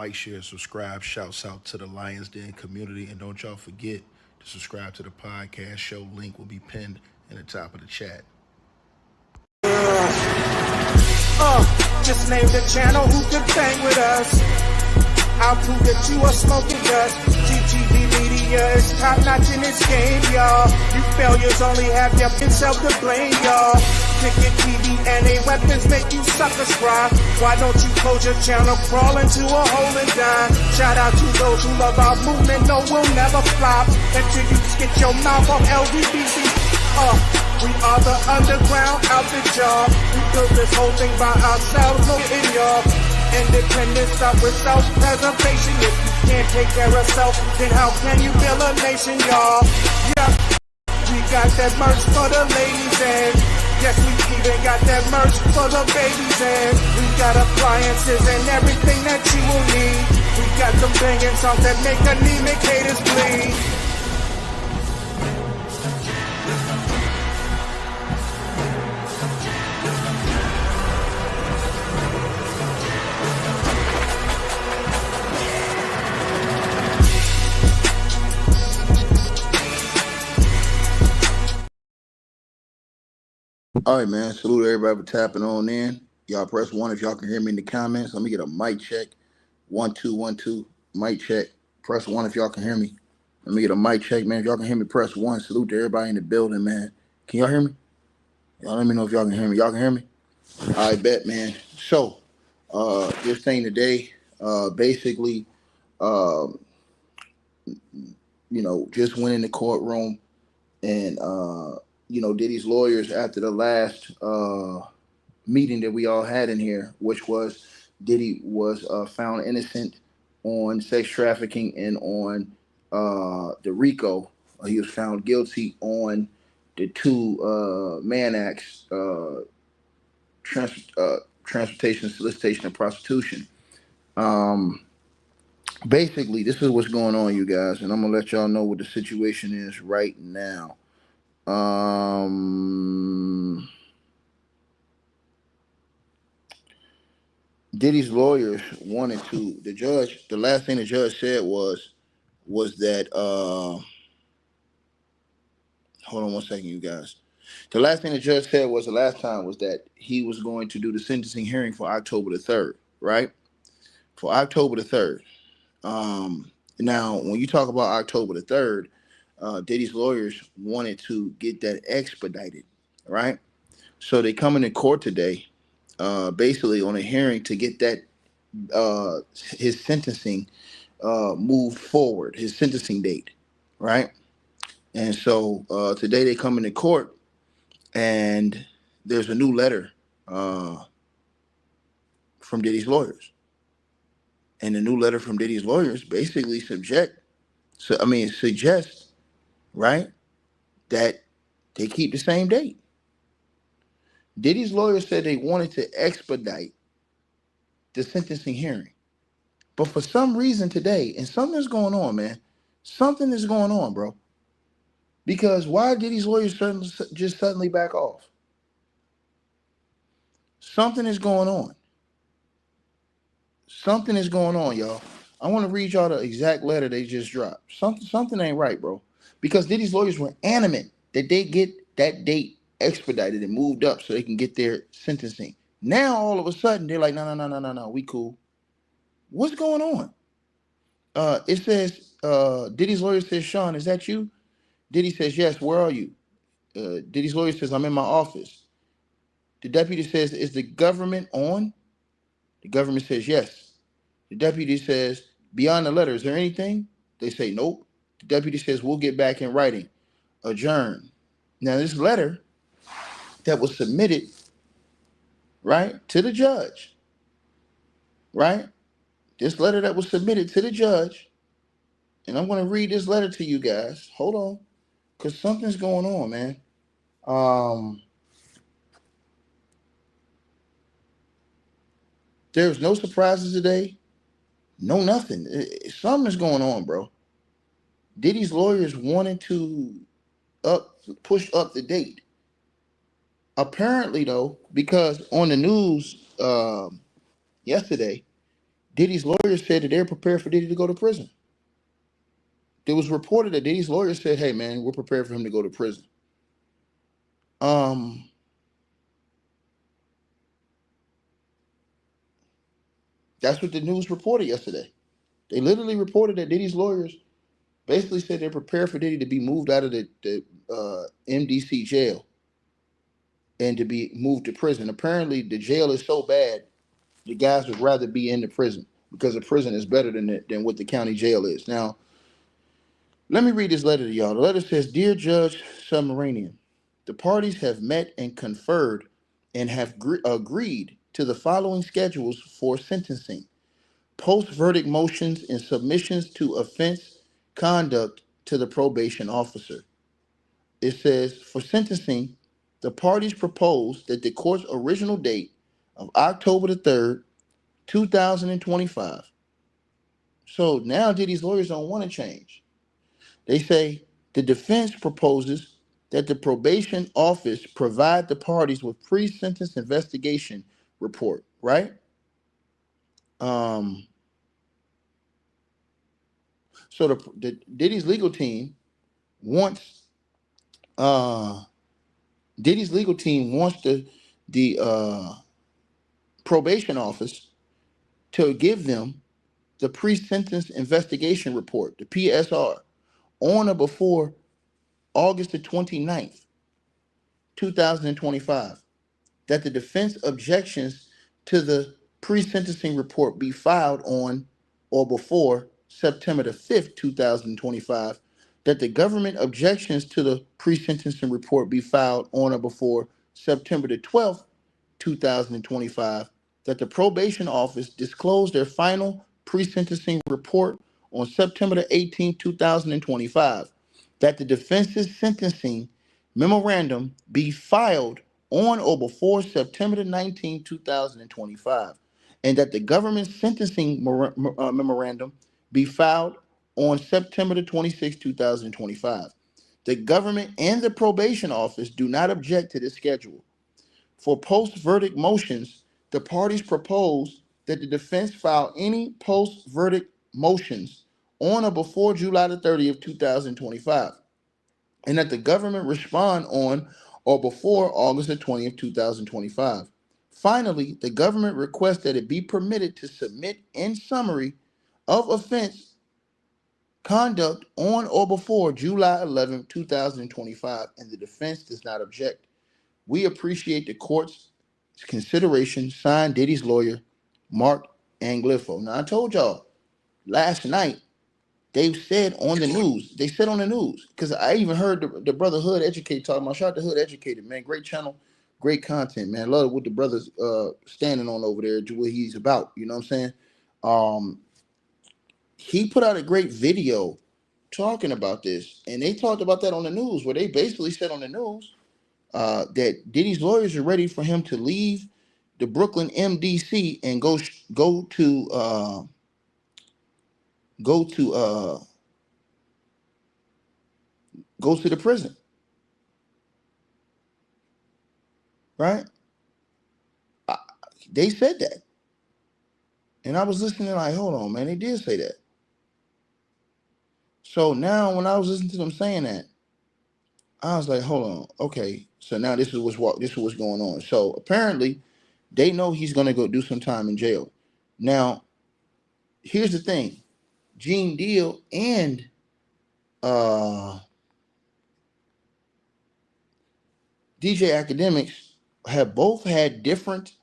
like, share, subscribe. Shouts out to the Lions Den community. And don't y'all forget to subscribe to the podcast show. Link will be pinned in the top of the chat. Just name the channel who could bang with us. I'll prove that you are smoking dust. GTV Media is top notch in this game, y'all. You failures only have yourself to blame, y'all. Ticket TV and a weapons make you suckers cry. Why don't you close your channel, crawl into a hole and die? Shout out to those who love our movement, no, we'll never flop until you get your mouth off LGBT. We are the underground out the job. We built this whole thing by ourselves, no in y'all. Independence start with self-preservation. If you can't take care of self, then how can you build a nation, y'all? Yeah, we got that merch for the ladies and yes, we even got that merch for the babies and we got appliances and everything that you will need. We got some banging songs that make anemic haters bleed. All right, man. Salute everybody for tapping on in. Y'all press 1 if y'all can hear me in the comments. Let me get a mic check. 1 2 1 2. Mic check. Press 1 if y'all can hear me. Let me get a mic check, man. If y'all can hear me, press 1. Salute to everybody in the building, man. Can y'all hear me? Y'all let me know if y'all can hear me. Y'all can hear me? All right, bet, man. So, this thing today, basically, just went in the courtroom and, Diddy's lawyers after the last meeting that we all had in here, which was Diddy was found innocent on sex trafficking and on the RICO. He was found guilty on the two Mann Acts, transportation, solicitation, and prostitution. Basically, this is what's going on, you guys, and I'm gonna let y'all know what the situation is right now. Diddy's lawyers wanted to. The last thing the judge said was that. Hold on 1 second, you guys. The last thing the judge said was that he was going to do the sentencing hearing for October the 3rd, right? For October the 3rd. Now, when you talk about October the 3rd, Diddy's lawyers wanted to get that expedited, right? So they come into court today, basically on a hearing to get that his sentencing moved forward, his sentencing date, right? And so today they come into court, and there's a new letter from Diddy's lawyers, and the new letter from Diddy's lawyers basically suggests, right, that they keep the same date. Diddy's lawyers said they wanted to expedite the sentencing hearing. But for some reason today, and something's going on, man. Something is going on, bro. Because why did these lawyers just suddenly back off? Something is going on. Something is going on, y'all. I want to read y'all the exact letter they just dropped. Something ain't right, bro. Because Diddy's lawyers were adamant that they get that date expedited and moved up so they can get their sentencing. Now, all of a sudden, they're like, no, we cool. What's going on? It says, Diddy's lawyer says, Sean, is that you? Diddy says, yes, where are you? Diddy's lawyer says, I'm in my office. The deputy says, is the government on? The government says, yes. The deputy says, beyond the letter, is there anything? They say, nope. The deputy says, we'll get back in writing. Adjourn. Now, this letter that was submitted, right, to the judge, right? This letter that was submitted to the judge, and I'm going to read this letter to you guys. Hold on, because something's going on, man. There's no surprises today. No nothing. Something's going on, bro. Diddy's lawyers wanted to push up the date. Apparently, though, because on the news yesterday, Diddy's lawyers said that they're prepared for Diddy to go to prison. It was reported that Diddy's lawyers said, "Hey, man, we're prepared for him to go to prison." Um, that's what the news reported yesterday. They literally reported that Diddy's lawyers basically said they're prepared for Diddy to be moved out of the MDC jail and to be moved to prison. Apparently, the jail is so bad, the guys would rather be in the prison because the prison is better than what the county jail is. Now, let me read this letter to y'all. The letter says, "Dear Judge Submarinian, the parties have met and conferred and have agreed to the following schedules for sentencing: post-verdict motions and submissions to offense conduct to the probation officer." It says, for sentencing, the parties propose that the court's original date of October the 3rd, 2025. So now Diddy's lawyers don't want to change. They say the defense proposes that the probation office provide the parties with pre-sentence investigation report, right? Um, so the Diddy's legal team wants Diddy's legal team wants the probation office to give them the pre-sentence investigation report, the PSR, on or before August the 29th, 2025. That the defense objections to the pre-sentencing report be filed on or before September the 5th, 2025. That the government objections to the pre-sentencing report be filed on or before September the 12th, 2025. That the probation office disclose their final pre-sentencing report on September the 18th, 2025. That the defense's sentencing memorandum be filed on or before September the 19th, 2025, and that the government sentencing memorandum be filed on September the 26th, 2025. The government and the probation office do not object to this schedule. For post-verdict motions, the parties propose that the defense file any post-verdict motions on or before July the 30th, 2025, and that the government respond on or before August the 20th, 2025. Finally, the government requests that it be permitted to submit in summary of offense conduct on or before July 11th, 2025, and the defense does not object. We appreciate the court's consideration. Signed, Diddy's lawyer, Mark Anglifo. Now, I told y'all last night, they said on the news, because I even heard the brother Hood Educated talking about. Shout out to Hood Educated, man. Great channel, great content, man. Love what the brother's standing on over there, to what he's about. You know what I'm saying? He put out a great video talking about this, and they talked about that on the news, where they basically said on the news that Diddy's lawyers are ready for him to leave the Brooklyn MDC and go to the prison, right? They said that, and I was listening like, hold on, man, they did say that. So now, when I was listening to them saying that, I was like, hold on, okay. So now this is what's going on. So apparently, they know he's gonna go do some time in jail. Now, here's the thing: Gene Deal and DJ Academics have both had different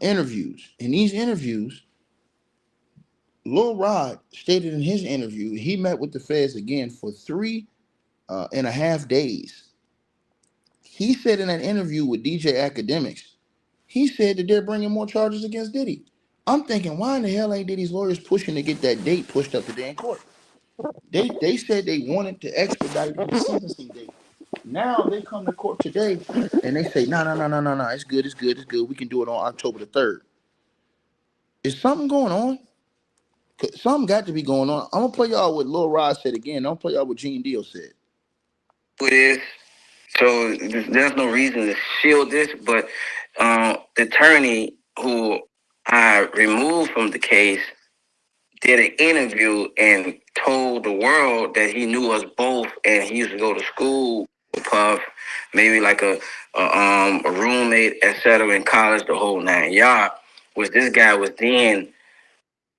interviews. In these interviews, Lil Rod stated in his interview he met with the feds again for 3.5 days. He said in an interview with DJ Academics, he said that they're bringing more charges against Diddy. I'm thinking, why in the hell ain't Diddy's lawyers pushing to get that date pushed up today in court? They said they wanted to expedite the sentencing date. Now they come to court today and they say, no, it's good. We can do it on October the 3rd. Is something going on? Something got to be going on. I'm gonna play y'all what Lil Rod said again. I'm gonna play y'all what Gene Deal said. It is. So there's no reason to shield this, but the attorney who I removed from the case, did an interview, and told the world that he knew us both, and he used to go to school with Puff, maybe like a roommate, etc. in college, the whole 9 yards. Was this guy was then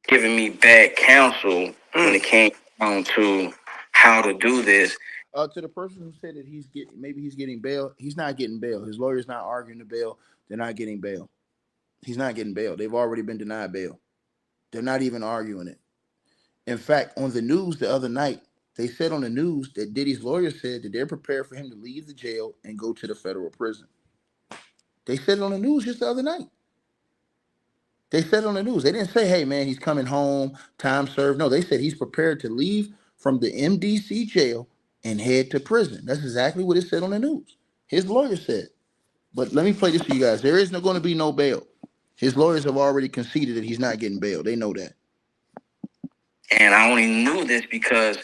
giving me bad counsel when it came down to how to do this. To the person who said that he's getting bail, he's not getting bail. His lawyer's not arguing the bail. They're not getting bail. He's not getting bail. They've already been denied bail. They're not even arguing it. In fact, on the news the other night, they said on the news that Diddy's lawyer said that they're prepared for him to leave the jail and go to the federal prison. They said it on the news just the other night. They said it on the news. They didn't say, hey, man, he's coming home, time served. No, they said he's prepared to leave from the MDC jail and head to prison. That's exactly what it said on the news. His lawyer said. But let me play this for you guys. There is going to be no bail. His lawyers have already conceded that he's not getting bail. They know that. And I only knew this because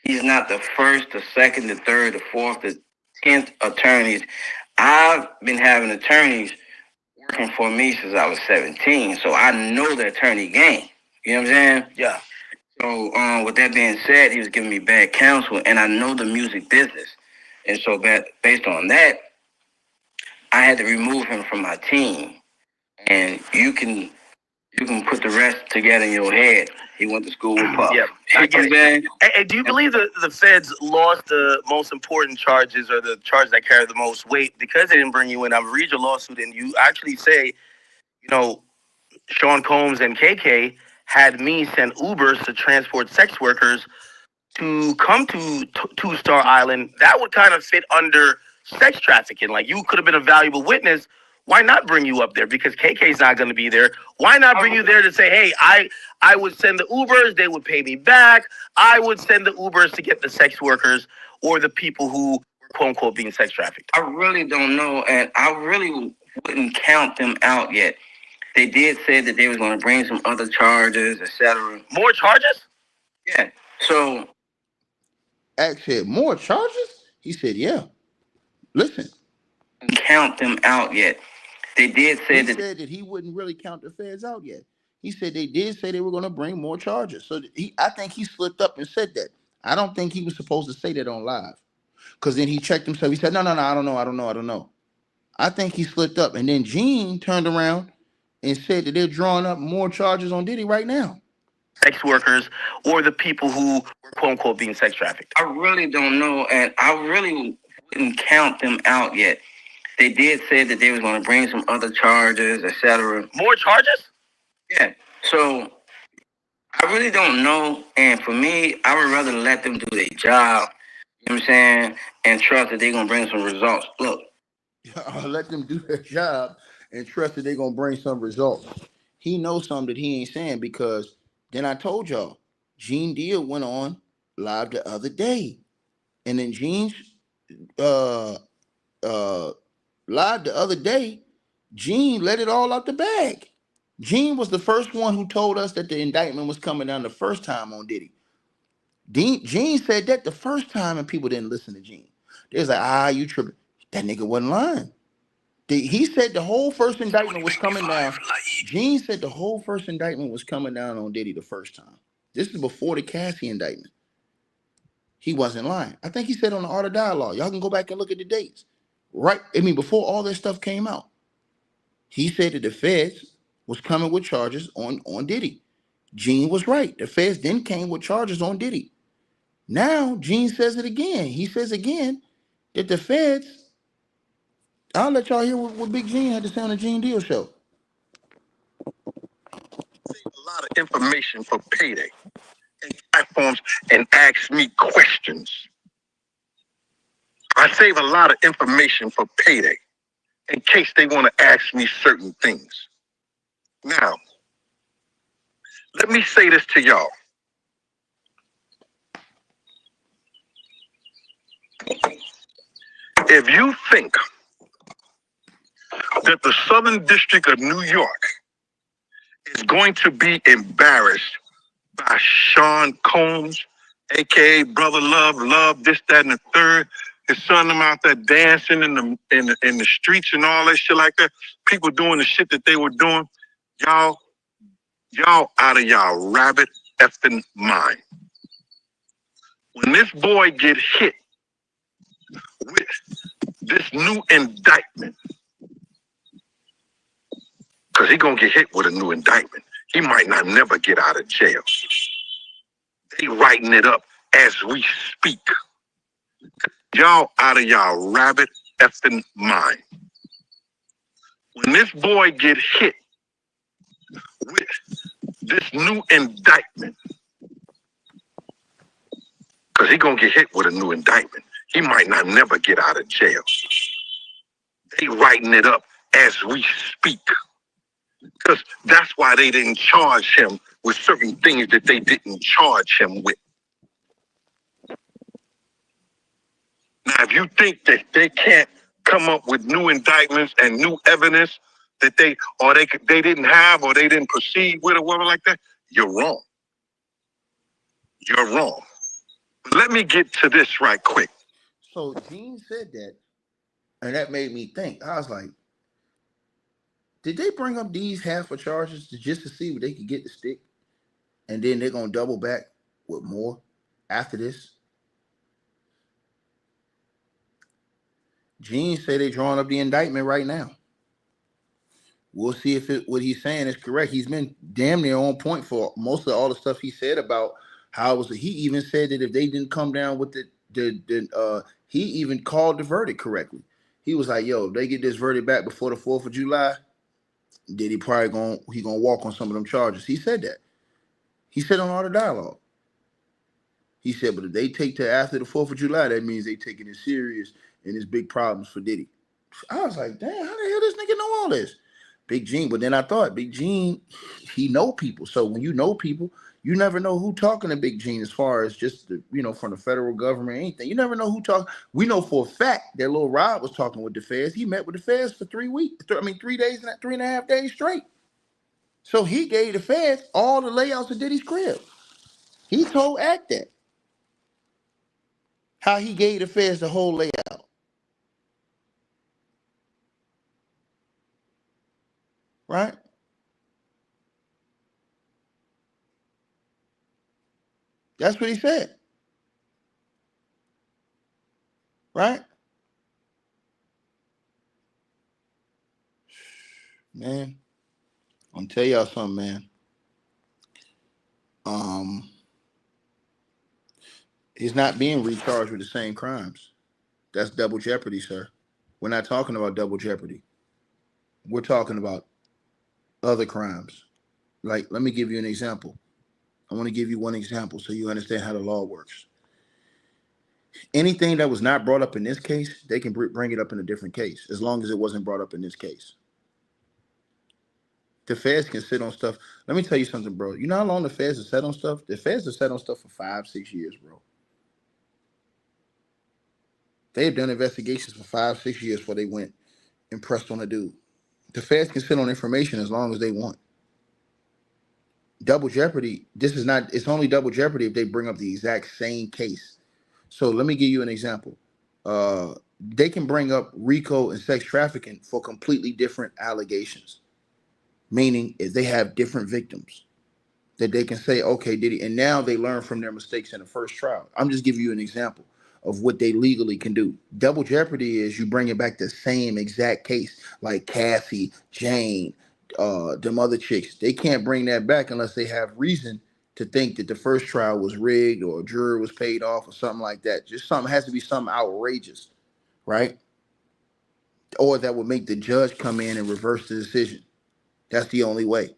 he's not the first, the second, the third, the fourth, the 10th attorneys. I've been having attorneys working for me since I was 17, so I know the attorney game. You know what I'm saying? Yeah. So with that being said, he was giving me bad counsel, and I know the music business. And so based on that, I had to remove him from my team. And you can put the rest together in your head. He went to school with Puff. Yeah, I get it. Hey, do you believe the feds lost the most important charges or the charges that carry the most weight because they didn't bring you in? I've read your lawsuit, and you actually say, you know, Sean Combs and KK had me send Ubers to transport sex workers to come to Two Star Island. That would kind of fit under sex trafficking. Like, you could have been a valuable witness. Why not bring you up there? Because KK's not going to be there. Why not bring you there to say, hey, I would send the Ubers, they would pay me back. I would send the Ubers to get the sex workers or the people who were, quote unquote, being sex trafficked. I really don't know, and I really wouldn't count them out yet. They did say that they was going to bring some other charges, etc. More charges? Yeah. So Ask said, more charges? He said, yeah. Listen. Count them out yet. They did say he said that he wouldn't really count the feds out yet. He said they did say they were going to bring more charges. So I think he slipped up and said that. I don't think he was supposed to say that on live. Because then he checked himself. He said, no, I don't know. I think he slipped up. And then Gene turned around and said that they're drawing up more charges on Diddy right now. Sex workers or the people who were, quote unquote, being sex trafficked. I really don't know, and I really wouldn't count them out yet. They did say that they was going to bring some other charges, etc. More charges? Yeah. So I really don't know. And for me, I would rather let them do their job, you know what I'm saying, and trust that they're going to bring some results. Look. I'll let them do their job and trust that they're going to bring some results. He knows something that he ain't saying because then I told y'all, Gene Deal went on live the other day. And then Gene's live the other day, Gene let it all out the bag. Gene was the first one who told us that the indictment was coming down the first time on Diddy. Gene said that the first time and people didn't listen to Gene. They was like, you tripping. That nigga wasn't lying. He said the whole first indictment was coming down. Gene said the whole first indictment was coming down on Diddy the first time. This is before the Cassie indictment. He wasn't lying. I think he said on the Art of Dialogue. Y'all can go back and look at the dates. Right? I mean, before all this stuff came out. He said that the feds was coming with charges on Diddy. Gene was right. The feds then came with charges on Diddy. Now, Gene says it again. He says again that the feds... I'll let y'all hear what Big Gene had to say on the Gene Deal show. A lot of information for payday and platforms and ask me questions. I save a lot of information for payday in case they want to ask me certain things. Now, let me say this to y'all. If you think that the Southern District of New York is going to be embarrassed by Sean Combs, aka Brother Love, this, that, and the third, his son them out there dancing in the streets and all that shit like that, people doing the shit that they were doing, y'all Y'all out of y'all rabbit effing mind. When this boy get hit with this new indictment, because he gonna get hit with a new indictment. He might not never get out of jail. They writing it up as we speak. Y'all out of y'all rabbit effing mind. When this boy get hit with this new indictment, because he gonna get hit with a new indictment. He might not never get out of jail. They writing it up as we speak. Because that's why they didn't charge him with certain things that they didn't charge him with. Now, if you think that they can't come up with new indictments and new evidence that they didn't have or they didn't proceed with or whatever like that, you're wrong. You're wrong. But let me get to this right quick. So Gene said that, and that made me think. I was like, did they bring up these half of charges just to see what they could get to stick? And then they're going to double back with more after this? Gene said they're drawing up the indictment right now. We'll see if what he's saying is correct. He's been damn near on point for most of all the stuff he said about how it was. He even said that if they didn't come down with he even called the verdict correctly. He was like, "Yo, if they get this verdict back before the 4th of July, Diddy probably gonna walk on some of them charges." He said that. He said on all the dialogue. He said, but if they take to after the 4th of July, that means they taking it serious and it's big problems for Diddy. I was like, damn, how the hell this nigga know all this? Big Gene. But then I thought, Big Gene, he know people. So when you know people, you never know who talking to Big Gene as far as just, from the federal government, anything. You never know who talking. We know for a fact that Lil Rob was talking with the feds. He met with the feds for 3 weeks. 3 days, 3.5 days straight. So he gave the feds all the layouts of Diddy's crib. He told Act that. How he gave the feds the whole layout. Right? That's what he said. Right? Man, I'm gonna tell y'all something, man. He's not being recharged with the same crimes. That's double jeopardy, sir. We're not talking about double jeopardy. We're talking about other crimes. Like, let me give you an example. I want to give you one example so you understand how the law works. Anything that was not brought up in this case, they can bring it up in a different case, as long as it wasn't brought up in this case. The feds can sit on stuff. Let me tell you something, bro. You know how long the feds have sat on stuff? The feds have sat on stuff for 5-6 years, bro. They've done investigations for 5-6 years before they went and pressed on a dude. The feds can sit on information as long as they want. Double jeopardy, it's only double jeopardy if they bring up the exact same case. So let me give you an example. They can bring up RICO and sex trafficking for completely different allegations. Meaning if they have different victims, that they can say, okay, Diddy, and now they learn from their mistakes in the first trial. I'm just giving you an example of what they legally can do. Double jeopardy is you bringing back the same exact case, like Cassie, Jane, them other chicks. They can't bring that back unless they have reason to think that the first trial was rigged or a juror was paid off or something like that. Just something has to be something outrageous, right? Or that would make the judge come in and reverse the decision. That's the only way,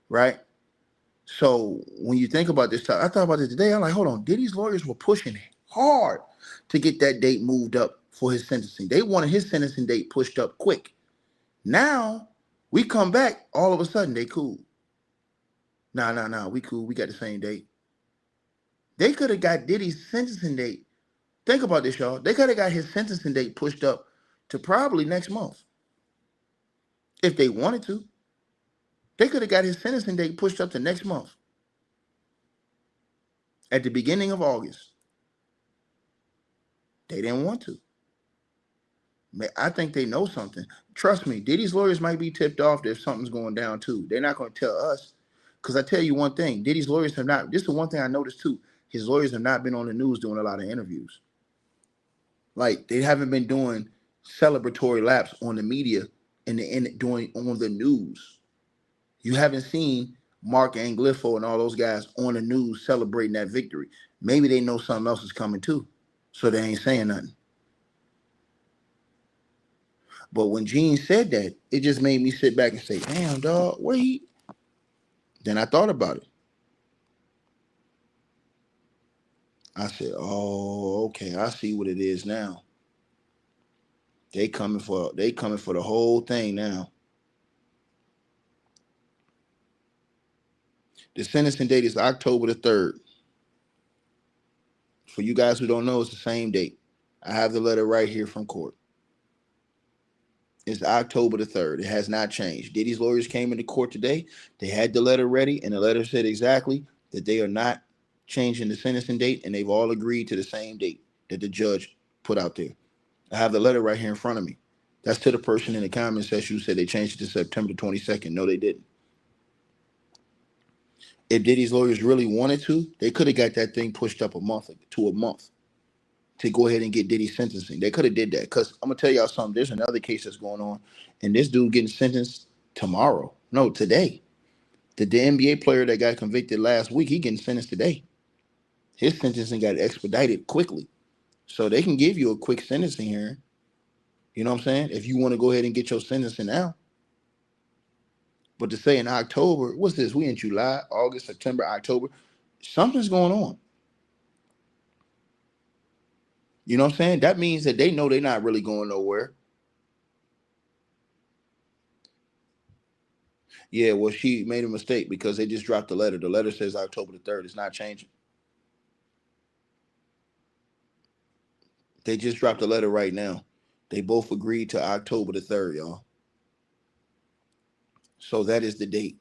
right? So when you think about this, I thought about it today. I'm like, hold on. Diddy's lawyers were pushing hard to get that date moved up for his sentencing. They wanted his sentencing date pushed up quick. Now we come back, all of a sudden they cool. Nah, we cool. We got the same date. They could have got Diddy's sentencing date. Think about this, y'all. They could have got his sentencing date pushed up to probably next month. If they wanted to. They could have got his sentencing date pushed up to next month. At the beginning of August. They didn't want to. I think they know something. Trust me, Diddy's lawyers might be tipped off that if something's going down too. They're not going to tell us. Because I tell you one thing, Diddy's lawyers have not. This is one thing I noticed too. His lawyers have not been on the news doing a lot of interviews. Like they haven't been doing celebratory laps on the media and doing on the news. You haven't seen Mark Anglifo and all those guys on the news celebrating that victory. Maybe they know something else is coming too, so they ain't saying nothing. But when Gene said that, it just made me sit back and say, damn, dog, where he? Then I thought about it. I said, oh, okay, I see what it is now. They coming for the whole thing now. The sentencing date is October the 3rd. For you guys who don't know, it's the same date. I have the letter right here from court. It's October the 3rd. It has not changed. Diddy's lawyers came into court today. They had the letter ready, and the letter said exactly that they are not changing the sentencing date, and they've all agreed to the same date that the judge put out there. I have the letter right here in front of me. That's to the person in the comment section who said they changed it to September 22nd. No, they didn't. If Diddy's lawyers really wanted to, they could have got that thing pushed up a month to go ahead and get Diddy sentencing. They could have did that. Because I'm going to tell y'all something. There's another case that's going on, and this dude getting sentenced tomorrow. No, today. The NBA player that got convicted last week, he getting sentenced today. His sentencing got expedited quickly. So they can give you a quick sentencing hearing. You know what I'm saying? If you want to go ahead and get your sentencing now. But to say in October, what's this? We in July, August, September, October. Something's going on. You know what I'm saying? That means that they know they're not really going nowhere. Yeah, well, she made a mistake because they just dropped the letter. The letter says October the 3rd. It's not changing. They just dropped the letter right now. They both agreed to October the 3rd, y'all. So that is the date.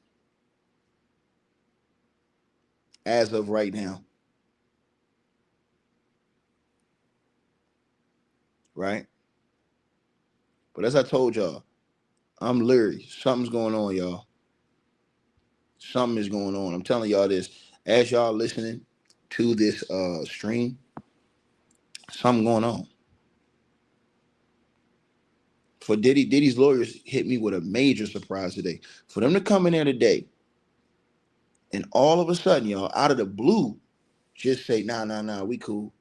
As of right now. Right? But as I told y'all, I'm leery. Something's going on, y'all. Something is going on. I'm telling y'all this. As y'all listening to this stream, something going on. For Diddy's lawyers hit me with a major surprise today. For them to come in there today and all of a sudden, y'all, out of the blue, just say, nah, we cool.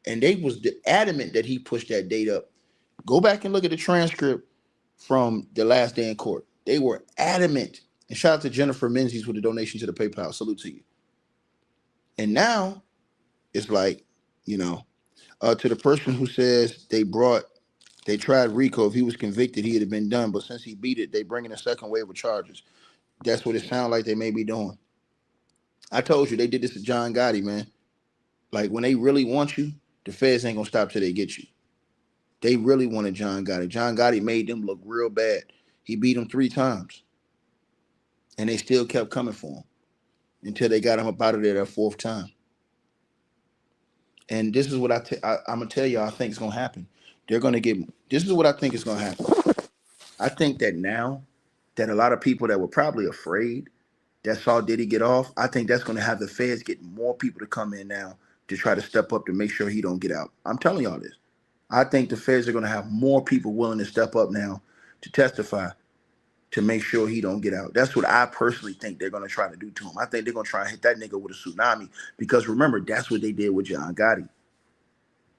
And they was adamant that he pushed that date up. Go back and look at the transcript from the last day in court. They were adamant. And shout out to Jennifer Menzies with the donation to the PayPal. Salute to you. And now it's like, you know, to the person who says they tried Rico. If he was convicted, he'd have been done. But since he beat it, they bring in a second wave of charges. That's what it sounds like they may be doing. I told you, they did this to John Gotti, man. Like, when they really want you, the feds ain't going to stop till they get you. They really wanted John Gotti. John Gotti made them look real bad. He beat them 3 times. And they still kept coming for him until they got him up out of there that 4th time. And this is what I'm going to tell you I think is going to happen. They're going to get, this is what I think is going to happen. I think that now that a lot of people that were probably afraid that saw Diddy get off, I think that's going to have the feds get more people to come in now to try to step up to make sure he don't get out. I'm telling y'all this. I think the feds are going to have more people willing to step up now to testify to make sure he don't get out. That's what I personally think they're going to try to do to him. I think they're going to try and hit that nigga with a tsunami because remember, that's what they did with John Gotti.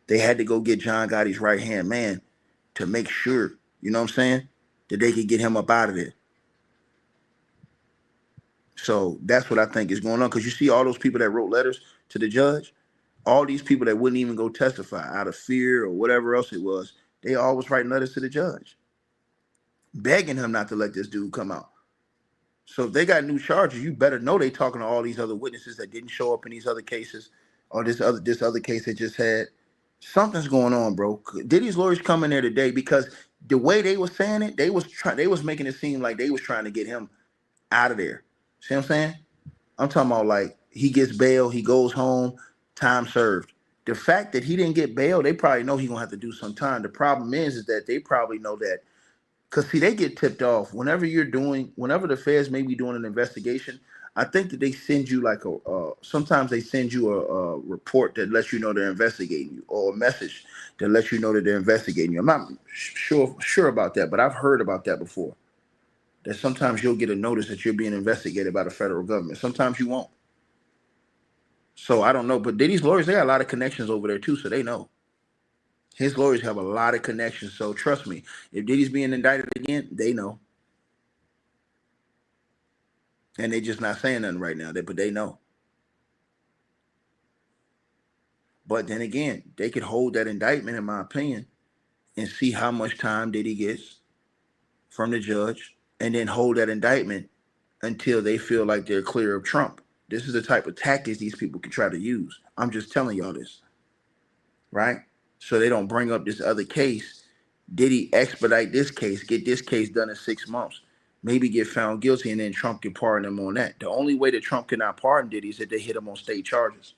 They had to go get John Gotti's right-hand man to make sure, you know what I'm saying, that they could get him up out of there. So that's what I think is going on because you see all those people that wrote letters to the judge, all these people that wouldn't even go testify out of fear or whatever else it was, they always writing letters to the judge, begging him not to let this dude come out. So if they got new charges, you better know they talking to all these other witnesses that didn't show up in these other cases or this other case they just had. Something's going on, bro. Diddy's lawyers come in there today because the way they was saying it, they was making it seem like they was trying to get him out of there. See what I'm saying? I'm talking about like he gets bail, he goes home, time served. The fact that he didn't get bail, they probably know he's gonna have to do some time. The problem is that they probably know that Because see, they get tipped off whenever whenever the feds may be doing an investigation. I think that they send you like sometimes they send you a report that lets you know they're investigating you, or a message that lets you know that they're investigating you. I'm not sure about that, but I've heard about that before. That sometimes you'll get a notice that you're being investigated by the federal government. Sometimes you won't. So I don't know, but Diddy's lawyers, they got a lot of connections over there too, so they know. His lawyers have a lot of connections, so trust me, if Diddy's being indicted again, they know. And they just not saying nothing right now, but they know. But then again, they could hold that indictment, in my opinion, and see how much time Diddy gets from the judge, and then hold that indictment until they feel like they're clear of Trump. This is the type of tactics these people can try to use. I'm just telling y'all this, right? So they don't bring up this other case. Diddy expedite this case, get this case done in 6 months, maybe get found guilty, and then Trump can pardon him on that. The only way that Trump cannot pardon Diddy is that they hit him on state charges.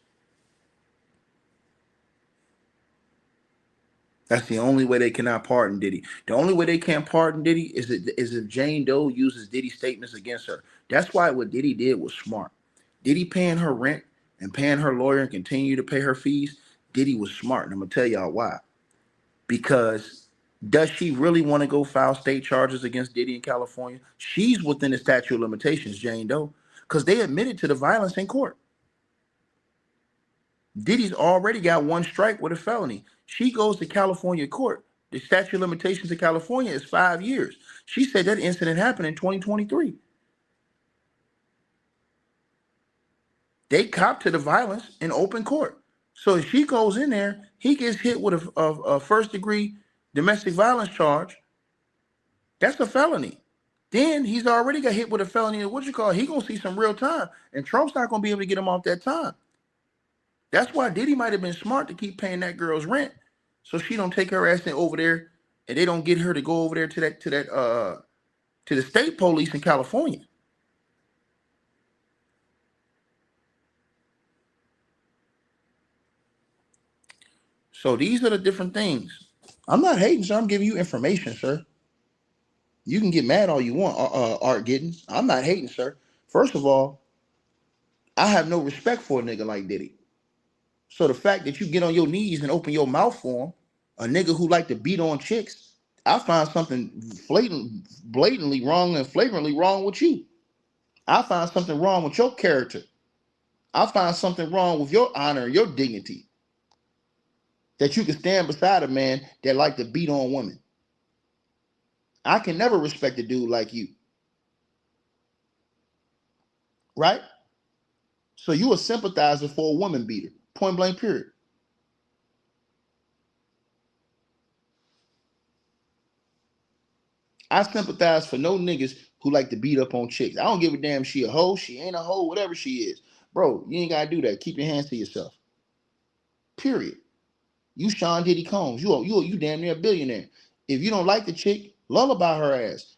That's the only way they cannot pardon Diddy. The only way they can't pardon Diddy is if Jane Doe uses Diddy's statements against her. That's why what Diddy did was smart. Diddy paying her rent and paying her lawyer and continue to pay her fees, Diddy was smart. And I'm going to tell y'all why. Because does she really want to go file state charges against Diddy in California? She's within the statute of limitations, Jane Doe, because they admitted to the violence in court. Diddy's already got one strike with a felony. She goes to California court. The statute of limitations in California is 5 years. She said that incident happened in 2023. They copped to the violence in open court. So if she goes in there, he gets hit with a first-degree domestic violence charge. That's a felony. Then he's already got hit with a felony. He going to see some real time. And Trump's not going to be able to get him off that time. That's why Diddy might have been smart to keep paying that girl's rent, so she don't take her ass in over there, and they don't get her to go over there to the state police in California. So these are the different things. I'm not hating, sir. I'm giving you information, sir. You can get mad all you want, Art Giddens. I'm not hating, sir. First of all, I have no respect for a nigga like Diddy. So the fact that you get on your knees and open your mouth for him, a nigga who like to beat on chicks, I find something blatantly wrong and flagrantly wrong with you. I find something wrong with your character. I find something wrong with your honor, your dignity. That you can stand beside a man that like to beat on women. I can never respect a dude like you. Right? So you a sympathizer for a woman beater. Point blank, period. I sympathize for no niggas who like to beat up on chicks. I don't give a damn she a hoe, she ain't a hoe, whatever she is. Bro, you ain't gotta do that. Keep your hands to yourself. Period. You Sean Diddy Combs. You damn near a billionaire. If you don't like the chick, lullaby her ass.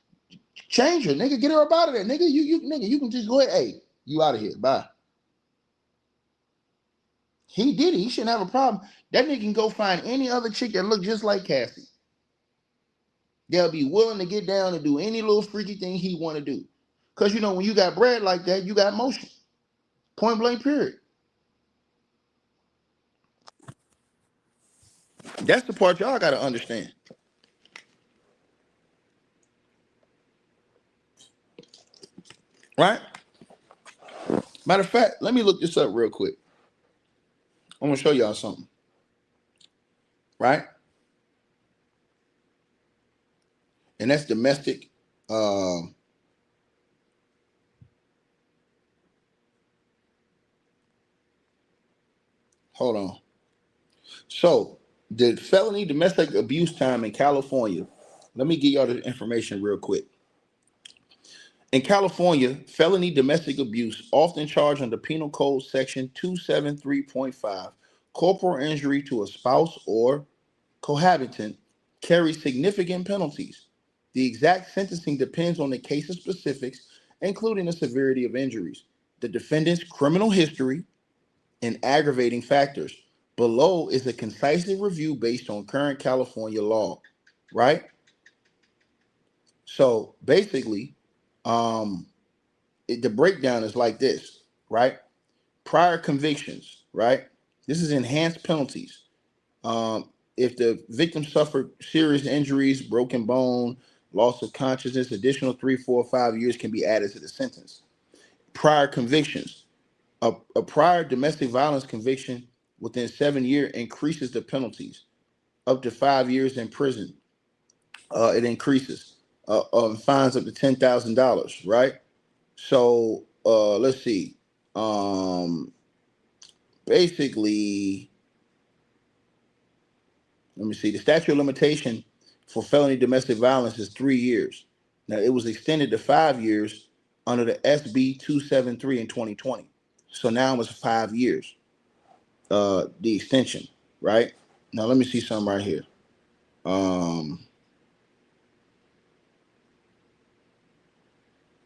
Change her, nigga. Get her up out of there. Nigga, you can just go ahead. Hey, you out of here. Bye. He did it. He shouldn't have a problem. That nigga can go find any other chick that look just like Cassie. They'll be willing to get down and do any little freaky thing he want to do. Because, you know, when you got bread like that, you got motion. Point blank, period. That's the part y'all got to understand. Right? Matter of fact, let me look this up real quick. I'm going to show y'all something. Right? And that's domestic. Hold on. So, the felony domestic abuse time in California, let me give y'all the information real quick. In California, felony domestic abuse, often charged under Penal Code Section 273.5, corporal injury to a spouse or cohabitant, carries significant penalties. The exact sentencing depends on the case's specifics, including the severity of injuries, the defendant's criminal history, and aggravating factors. Below is a concise review based on current California law, right? So basically, the breakdown is like this, right? Prior convictions, right? This is enhanced penalties. If the victim suffered serious injuries, broken bone, loss of consciousness, additional 3, 4, 5 years can be added to the sentence. Prior convictions. A prior domestic violence conviction within 7 years increases the penalties up to 5 years in prison. It increases fines up to $10,000, right? So let's see. Basically, let me see. The statute of limitation for felony domestic violence is 3 years. Now it was extended to 5 years under the SB 273 in 2020. So now it's 5 years. The extension, right? Now let me see something right here.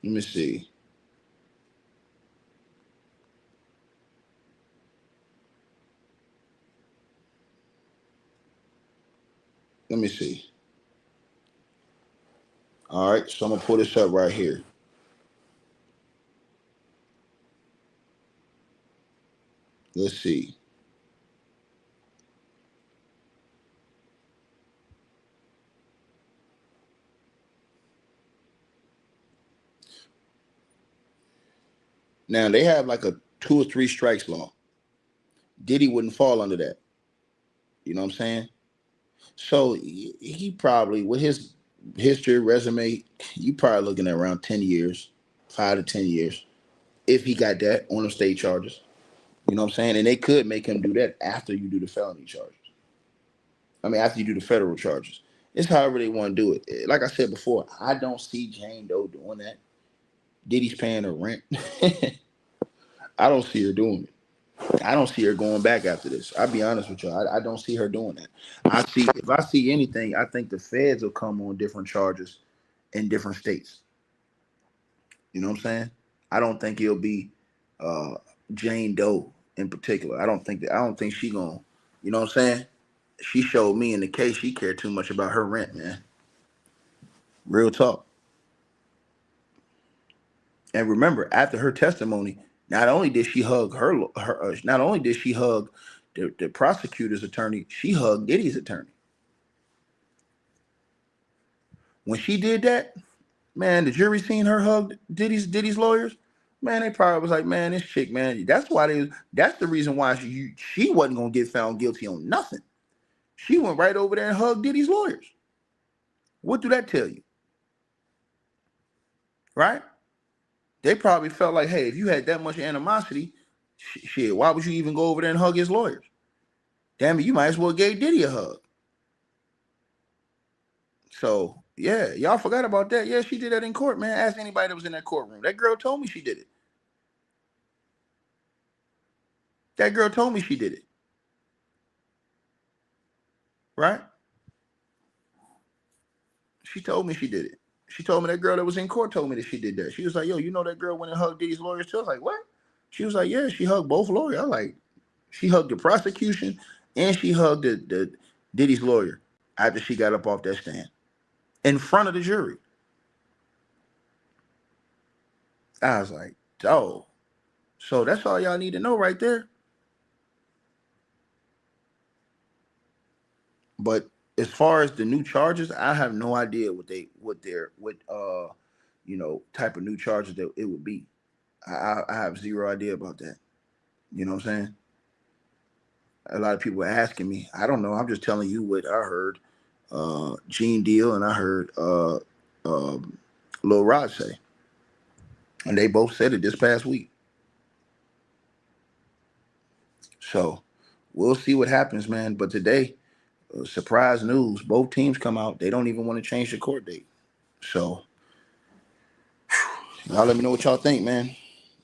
Let me see. Let me see. All right, so I'm gonna pull this up right here. Let's see. Now they have like a 2 or 3 strikes law. Diddy wouldn't fall under that. You know what I'm saying? So he probably, with his history, resume, you probably looking at around 10 years, 5 to 10 years, if he got that on the state charges. You know what I'm saying? And they could make him do that after you do the felony charges. I mean, after you do the federal charges. It's however they want to do it. Like I said before, I don't see Jane Doe doing that. Diddy's paying her rent. I don't see her doing it. I don't see her going back after this. I'll be honest with you. I don't see her doing that. If I see anything, I think the feds will come on different charges in different states. You know what I'm saying? I don't think it'll be Jane Doe in particular. I don't think she gonna, you know what I'm saying? She showed me in the case she cared too much about her rent, man. Real talk. And remember, after her testimony, not only did she hug the prosecutor's attorney, she hugged Diddy's attorney. When she did that, man, the jury seen her hug Diddy's lawyers. Man, they probably was like, man, this chick, man, that's the reason why she wasn't gonna get found guilty on nothing. She went right over there and hugged Diddy's lawyers. What do that tell you? Right? They probably felt like, hey, if you had that much animosity, shit, why would you even go over there and hug his lawyers? Damn it, you might as well give Diddy a hug. So, yeah, y'all forgot about that. Yeah, she did that in court, man. Ask anybody that was in that courtroom. That girl told me she did it. That girl told me she did it. Right? She told me she did it. She told me that girl that was in court told me that she did that. She was like, yo, you know that girl went and hugged Diddy's lawyers too? I was like, what? She was like, yeah, she hugged both lawyers. I was like, she hugged the prosecution and she hugged the Diddy's lawyer after she got up off that stand in front of the jury. I was like, oh, so that's all y'all need to know right there. But as far as the new charges, I have no idea what type of new charges that it would be. I have zero idea about that. You know what I'm saying? A lot of people are asking me. I don't know. I'm just telling you what I heard. Gene Deal and I heard Lil Rod say. And they both said it this past week. So we'll see what happens, man. But today, surprise news, both teams come out. They don't even want to change the court date. So y'all let me know what y'all think, man.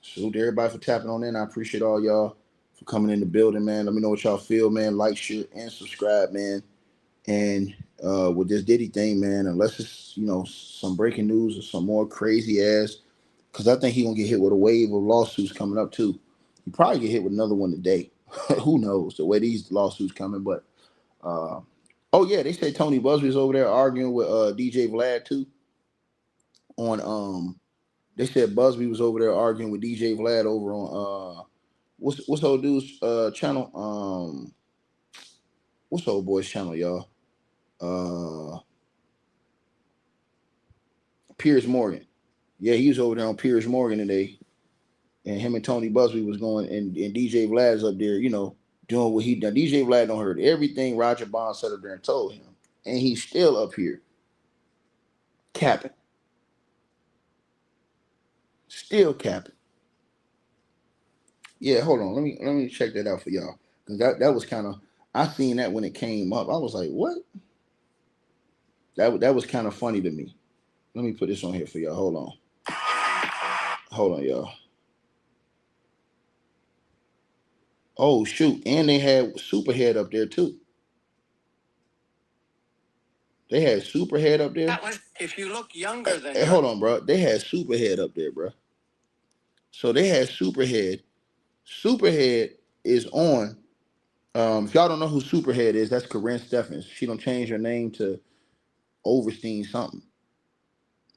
Salute to everybody for tapping on in. I appreciate all y'all for coming in the building, man. Let me know what y'all feel, man. Like, share, and subscribe, man. And with this Diddy thing, man, unless it's, some breaking news or some more crazy ass, because I think he's going to get hit with a wave of lawsuits coming up, too. He probably get hit with another one today. Who knows the way these lawsuits coming, but oh, yeah, they say Tony Busby's over there arguing with DJ Vlad, too. They said Busby was over there arguing with DJ Vlad over on what's old dude's channel? What's old boy's channel, y'all? Piers Morgan. Yeah, he was over there on Piers Morgan today. And him and Tony Busby was going, and DJ Vlad's up there, you know, doing what he done. DJ Vlad don't heard everything Roger Bond said up there and told him. And he's still up here capping. Still capping. Yeah, hold on. Let me check that out for y'all. Because that was kind of, I seen that when it came up. I was like, what? That was kind of funny to me. Let me put this on here for y'all. Hold on. Hold on, y'all. Oh, shoot. And they had Superhead up there, too. They had Superhead up there. That was, if you look younger than... Hey, hold on, bro. They had Superhead up there, bro. So they had Superhead. Superhead is on. If y'all don't know who Superhead is, that's Corinne Steffens. She don't change her name to Overstein something.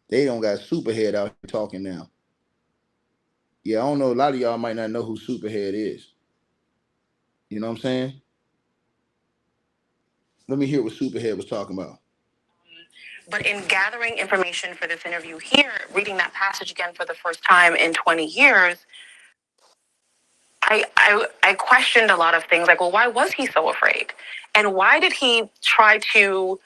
They don't got Superhead out here talking now. Yeah, I don't know. A lot of y'all might not know who Superhead is. You know what I'm saying? Let me hear what Superhead was talking about. But in gathering information for this interview here, reading that passage again for the first time in 20 years, I questioned a lot of things. Like, well, why was he so afraid? And why did he try to,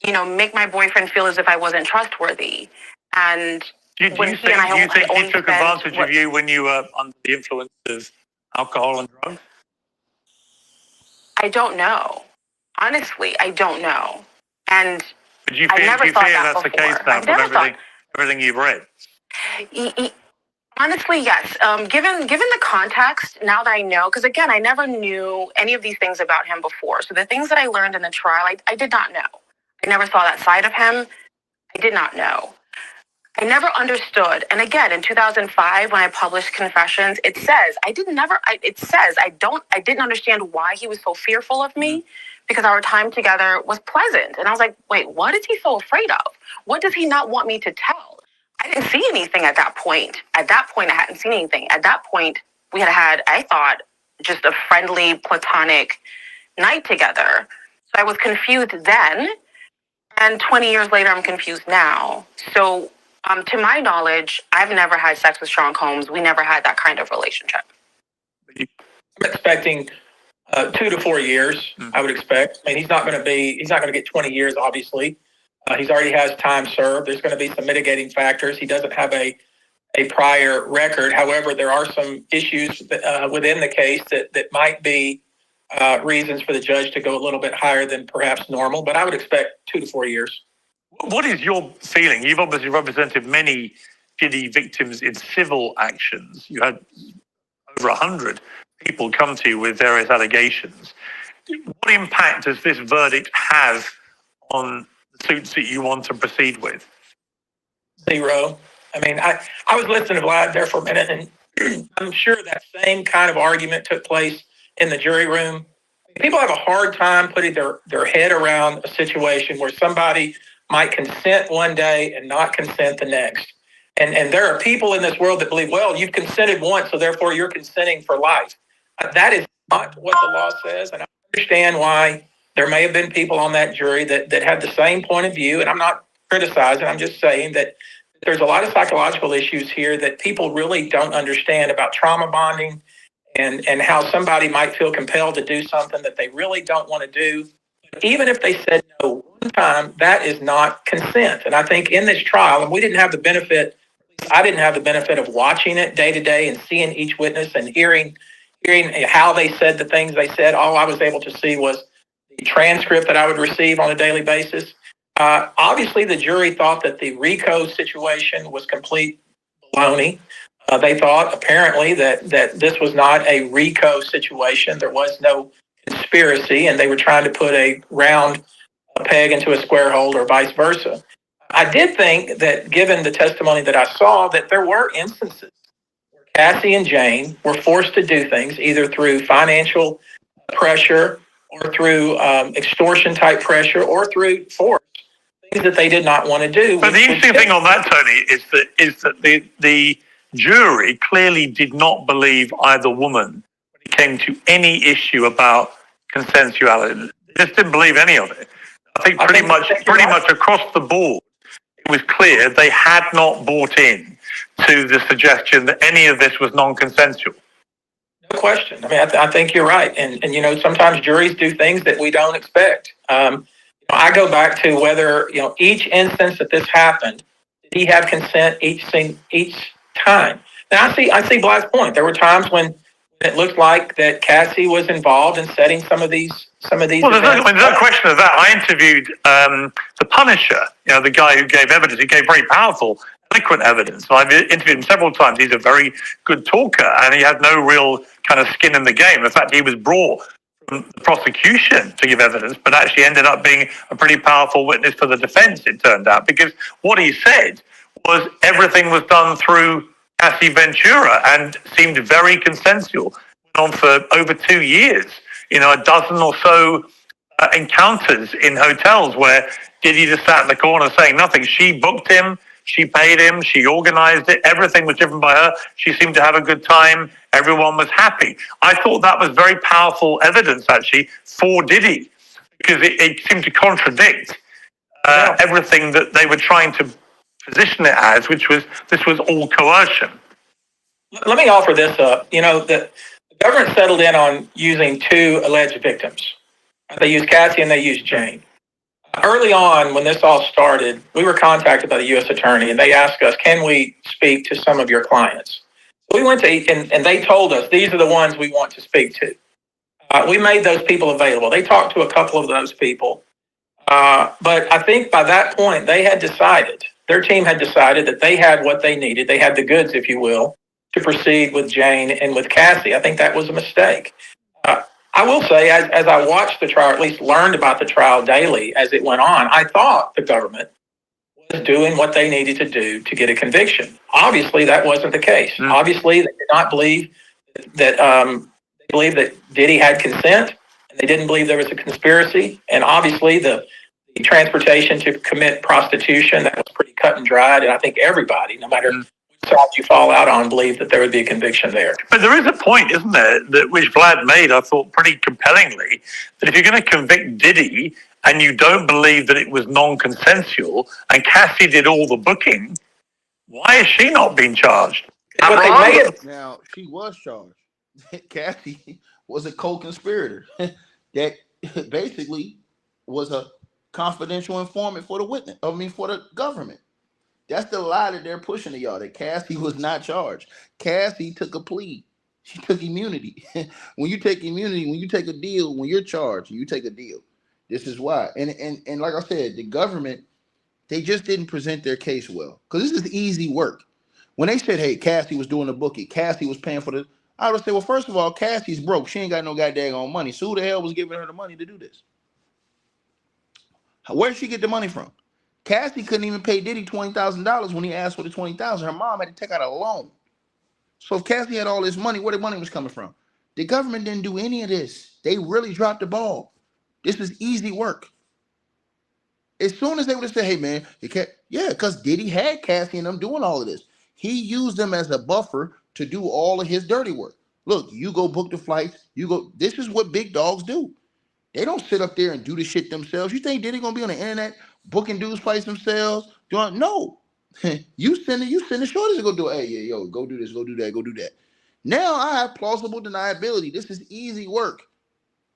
you know, make my boyfriend feel as if I wasn't trustworthy? And do you think he took advantage of you when you were under the influence of alcohol and drugs? I don't know. Honestly, I don't know. And but you feel that's the case now from everything you've read? Honestly, yes. Given the context, now that I know, because again, I never knew any of these things about him before. So the things that I learned in the trial, I did not know. I never saw that side of him. I did not know. I never understood. And again, in 2005, when I published Confessions, it says I didn't understand why he was so fearful of me, because our time together was pleasant. And I was like, wait, what is he so afraid of? What does he not want me to tell? I didn't see anything at that point. At that point, I hadn't seen anything. At that point, we had, I thought, just a friendly, platonic night together. So I was confused then. And 20 years later, I'm confused now. So to my knowledge, I've never had sex with Sean Combs. We never had that kind of relationship. I'm expecting 2 to 4 years, I would expect. I mean, he's not going to get 20 years, obviously. He's already has time served. There's going to be some mitigating factors. He doesn't have a prior record. However, there are some issues within the case that might be reasons for the judge to go a little bit higher than perhaps normal. But I would expect 2 to 4 years. What is your feeling? You've obviously represented many Diddy victims in civil actions. You had over 100 people come to you with various allegations. What impact does this verdict have on the suits that you want to proceed with? Zero. I mean, I was listening to Vlad there for a minute, and I'm sure that same kind of argument took place in the jury room. People have a hard time putting their head around a situation where somebody might consent one day and not consent the next. And there are people in this world that believe, well, you've consented once, so therefore you're consenting for life. That is not what the law says, and I understand why there may have been people on that jury that had the same point of view, and I'm not criticizing, I'm just saying that there's a lot of psychological issues here that people really don't understand about trauma bonding and how somebody might feel compelled to do something that they really don't want to do. Even if they said no one time, that is not consent. And I think in this trial, and I didn't have the benefit of watching it day to day and seeing each witness and hearing how they said the things they said. All I was able to see was the transcript that I would receive on a daily basis. Obviously, the jury thought that the RICO situation was complete baloney. They thought, apparently, that this was not a RICO situation. There was no conspiracy, and they were trying to put a round peg into a square hole or vice versa. I did think that, given the testimony that I saw, that there were instances where Cassie and Jane were forced to do things either through financial pressure or through extortion-type pressure or through force. things that they did not want to do. But the interesting thing on that, Tony, is that the jury clearly did not believe either woman when it came to any issue about consensuality. They just didn't believe any of it. I think pretty much across the board, it was clear they had not bought in to the suggestion that any of this was non-consensual. No question. I mean, I think you're right. And sometimes juries do things that we don't expect. I go back to whether, each instance that this happened, did he have consent each time? Now, I see Blythe's point. There were times when it looked like that Cassie was involved in setting some of these Well, there's no question of that. I interviewed the Punisher, the guy who gave evidence. He gave very powerful, eloquent evidence. So I've interviewed him several times. He's a very good talker, and he had no real kind of skin in the game. In fact, he was brought from the prosecution to give evidence, but actually ended up being a pretty powerful witness for the defense, it turned out, because what he said was everything was done through Cassie Ventura and seemed very consensual. Went on for over 2 years, a dozen or so encounters in hotels where Diddy just sat in the corner saying nothing. She booked him, she paid him, she organized it, everything was driven by her. She seemed to have a good time, everyone was happy. I thought that was very powerful evidence, actually, for Diddy, because it seemed to contradict everything that they were trying to position it as, which was this was all coercion. Let me offer this up. The government settled in on using 2 alleged victims. They used Cassie and they used Jane. Early on, when this all started, we were contacted by the U.S. Attorney, and they asked us, can we speak to some of your clients? We went to, and they told us, these are the ones we want to speak to. We made those people available. They talked to a couple of those people. But I think by that point, their team had decided that they had what they needed. They had the goods, if you will, to proceed with Jane and with Cassie. I think that was a mistake. I will say, as I watched the trial, or at least learned about the trial daily as it went on, I thought the government was doing what they needed to do to get a conviction. Obviously, that wasn't the case. Obviously, they did not believe that Diddy had consent, and they didn't believe there was a conspiracy. And obviously, the transportation to commit prostitution, that was pretty cut and dried. And I think everybody, no matter side you fall out on, believe that there would be a conviction there. But there is a point, isn't there, that which Vlad made, I thought, pretty compellingly, that if you're going to convict Diddy and you don't believe that it was non-consensual and Cassie did all the booking, why is she not being charged? Now, she was charged. Cassie was a co-conspirator that basically was a confidential informant for the government. That's the lie that they're pushing to y'all, that Cassie was not charged. Cassie took a plea. She took immunity. When you take immunity, when you take a deal, when you're charged, you take a deal. This is why. And like I said, the government, they just didn't present their case well. Because this is easy work. When they said, hey, Cassie was doing the booking, Cassie was paying for the, I would say, well, first of all, Cassie's broke. She ain't got no goddamn money. So who the hell was giving her the money to do this? Where did she get the money from? Cassie couldn't even pay Diddy $20,000 when he asked for the $20,000. Her mom had to take out a loan. So if Cassie had all this money, where the money was coming from? The government didn't do any of this. They really dropped the ball. This was easy work. As soon as they would have said, hey, man, because Diddy had Cassie and them doing all of this. He used them as a buffer to do all of his dirty work. Look, you go book the flights. You go. This is what big dogs do. They don't sit up there and do the shit themselves. You think Diddy gonna be on the internet booking dudes' flights themselves? No. you send the shorties to go do it. Hey, yo, go do this, go do that, go do that. Now I have plausible deniability. This is easy work.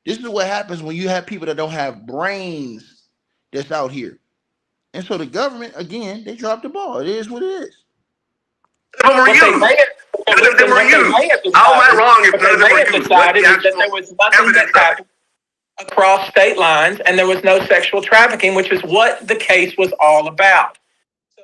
This is what happens when you have people that don't have brains that's out here. And so the government, again, they dropped the ball. It is what it is. How am I wrong if none of them were used? Decided that there was nothing that happened across state lines, and there was no sexual trafficking, which is what the case was all about.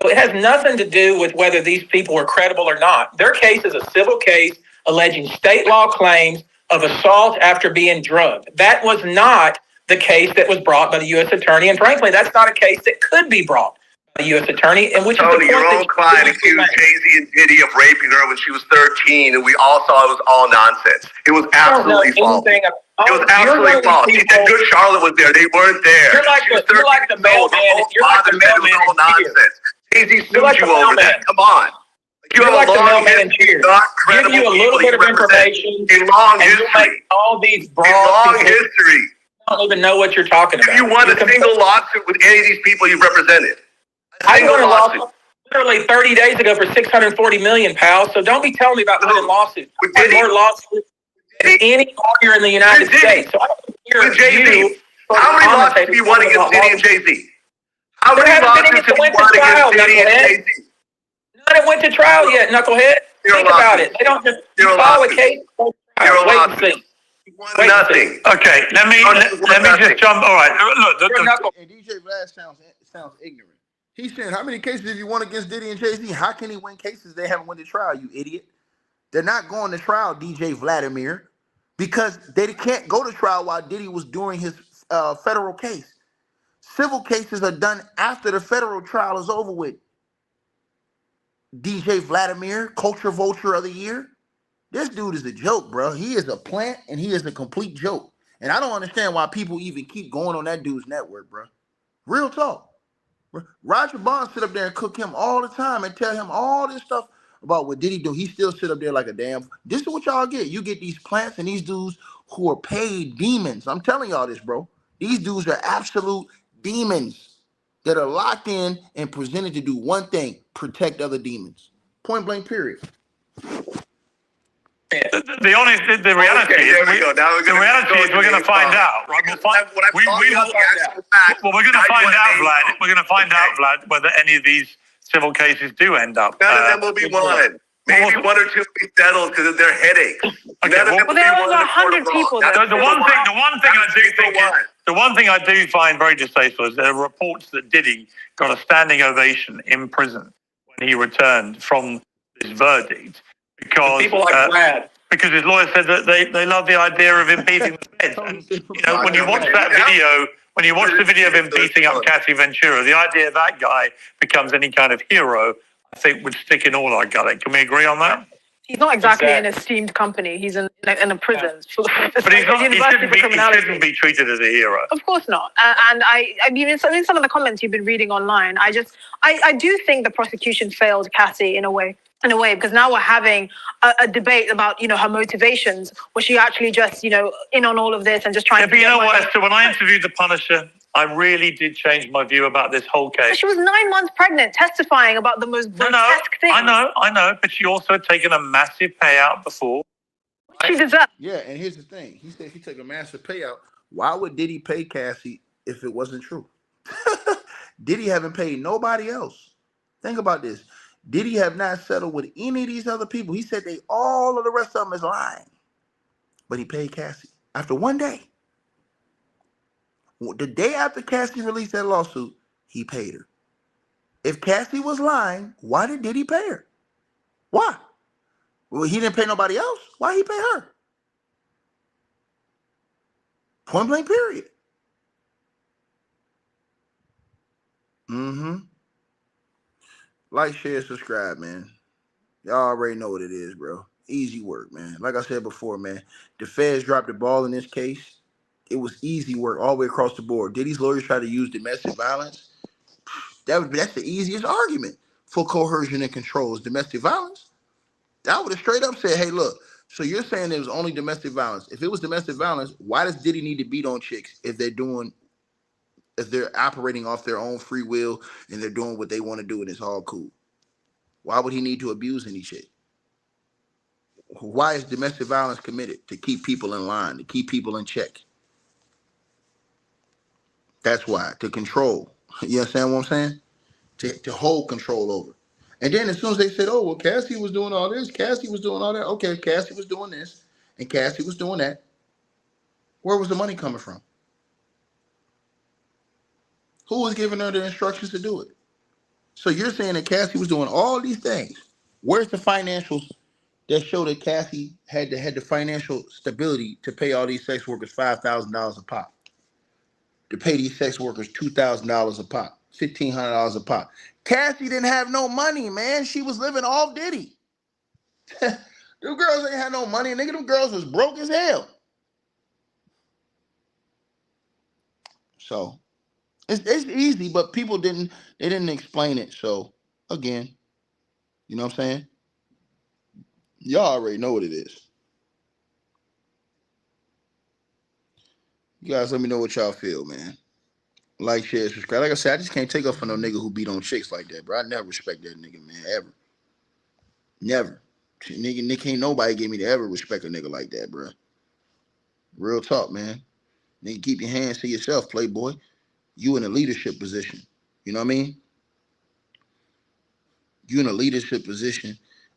So it has nothing to do with whether these people were credible or not. Their case is a civil case alleging state law claims of assault after being drugged. That was not the case that was brought by the U.S. Attorney, and frankly, that's not a case that could be brought by the U.S. Attorney. And which Tony, your own client accused Jay-Z and Diddy of raping her when she was 13, and we all saw it was all nonsense. It was absolutely false. It was absolutely false. He said Good Charlotte was there. They weren't there. You're like the mailman. You're like the mailman in Cheers. Jay-Z sued you over that. Come on. You're like the mailman in Cheers. Give you a little bit of information. A long history. All these broad long history. I don't even know what you're talking about. Have you won a single lawsuit with any of these people you've represented? I won a lawsuit literally 30 days ago for $640 million, pal. So don't be telling me about winning lawsuits. I won more lawsuits than any lawyer in the United States. So I don't hear Jay-Z. How many lawsuits have you won against Diddy and Jay-Z? How many lawsuits have you won against Diddy and Jay-Z? None have went to trial yet, knucklehead. Think about it. They don't just file a case. Wait and see. Nothing. Okay, let me just jump. All right, look. And DJ Vlad sounds ignorant. He's saying, how many cases have you won against Diddy and Jay-Z? How can he win cases they haven't went to trial, you idiot? They're not going to trial, DJ Vladimir, because they can't go to trial while Diddy was doing his federal case. Civil cases are done after the federal trial is over with. DJ Vladimir, Culture Vulture of the Year. This dude is a joke, bro. He is a plant and he is a complete joke. And I don't understand why people even keep going on that dude's network, bro. Real talk. Roger Bond sit up there and cook him all the time and tell him all this stuff about what Diddy do. He still sit up there like a damn. This is what y'all get. You get these plants and these dudes who are paid demons. I'm telling y'all this, bro. These dudes are absolute demons that are locked in and presented to do one thing: protect other demons. Point blank, period. The reality is we're going to find out. Right? We're going to find out, Vlad. We're going to find out, Vlad, whether any of these civil cases do end up. None of them will be won. Maybe one or two will be settled because of their headaches. Well, there are over 100 people. The one thing I do find very distasteful is there are reports that Diddy got a standing ovation in prison when he returned from this verdict. Because people like Brad. Because his lawyer said that they love the idea of impeaching the feds. And, when you watch that video, when you watch the video of him beating up Cassie Ventura, the idea that guy becomes any kind of hero, I think would stick in all our gullet. Can we agree on that? He's not exactly an esteemed company. He's in a prison. But he shouldn't be treated as a hero. Of course not. And I mean, in some of the comments you've been reading online, I do think the prosecution failed Cassie in a way, because now we're having a debate about, her motivations. Was she actually just, in on all of this and just trying to... But you know what, Esther, when I interviewed the Punisher, I really did change my view about this whole case. She was 9 months pregnant, testifying about the most grotesque things. I know, but she also had taken a massive payout before. She deserved. Yeah, and here's the thing. He said he took a massive payout. Why would Diddy pay Cassie if it wasn't true? Diddy haven't paid nobody else. Think about this. Diddy have not settled with any of these other people. He said all of the rest of them is lying. But he paid Cassie after one day. The day after Cassie released that lawsuit, he paid her. If Cassie was lying, why did Diddy pay her? Why? Well, he didn't pay nobody else. Why he pay her? Point blank, period. Like, share, subscribe, man. Y'all already know what it is, bro. Easy work, man. Like I said before, man, the feds dropped the ball in this case. It was easy work all the way across the board. Diddy's lawyers try to use domestic violence. That's the easiest argument for coercion and control is domestic violence. I would have straight up said, hey, look, so you're saying it was only domestic violence. If it was domestic violence, why does Diddy need to beat on chicks if they're operating off their own free will and they're doing what they want to do and it's all cool? Why would he need to abuse any chick? Why is domestic violence committed? To keep people in line, to keep people in check. That's why, to control. You understand what I'm saying? To hold control over. And then as soon as they said, oh, well, Cassie was doing all this, Cassie was doing all that. Okay, Cassie was doing this, and Cassie was doing that. Where was the money coming from? Who was giving her the instructions to do it? So you're saying that Cassie was doing all these things. Where's the financials that show that Cassie had the financial stability to pay all these sex workers $5,000 a pop? To pay these sex workers $2,000 a pop, $1,500 a pop. Cassie didn't have no money, man. She was living off Diddy. Them girls ain't had no money. Nigga, them girls was broke as hell. So it's easy, but people didn't explain it. So again, you know what I'm saying? Y'all already know what it is. You guys let me know what y'all feel, man. Like, share, subscribe. Like I said, I just can't take up for no nigga who beat on chicks like that, bro. I never respect that nigga, man. Ever. Never. Nigga, can't nobody give me to ever respect a nigga like that, bro. Real talk, man. Nigga, keep your hands to yourself, playboy. You in a leadership position. You know what I mean? You in a leadership position,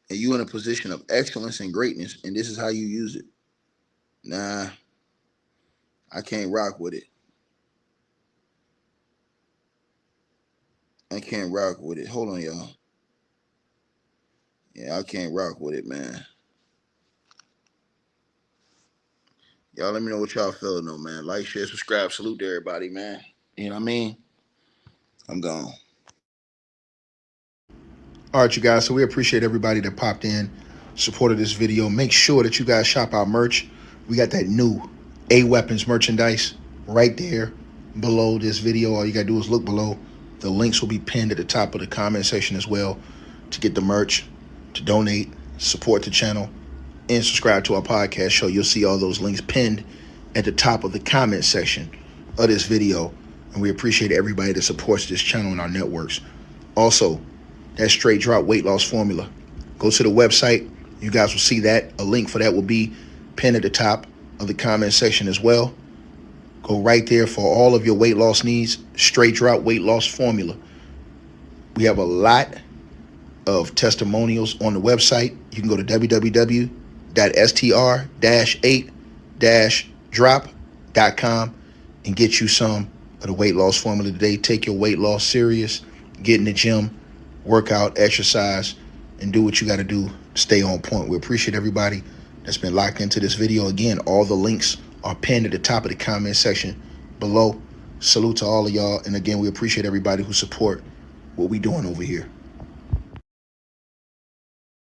and you in a position of excellence and greatness, and this is how you use it. Nah, I can't rock with it. I can't rock with it. Hold on, y'all. Yeah, I can't rock with it, man. Y'all let me know what y'all feeling though, man. Like, share, subscribe. Salute to everybody, man. You know what I mean? I'm gone. All right, you guys. So we appreciate everybody that popped in, supported this video. Make sure that you guys shop our merch. We got that new A Weapons merchandise right there below this video. All you got to do is look below. The links will be pinned at the top of the comment section as well to get the merch, to donate, support the channel, and subscribe to our podcast show. You'll see all those links pinned at the top of the comment section of this video. And we appreciate everybody that supports this channel and our networks. Also, that straight drop weight loss formula. Go to the website. You guys will see that. A link for that will be pinned at the top of the comment section as well. Go right there for all of your weight loss needs. Straight drop weight loss formula. We have a lot of testimonials on the website. You can go to www.str-8-drop.com and get you some of the weight loss formula today. Take your weight loss serious. Get in the gym, work out, exercise, and do what you got to do to stay on point. We appreciate everybody that's been locked into this video. Again, all the links are pinned at the top of the comment section below. Salute to all of y'all. And again, we appreciate everybody who support what we doing over here.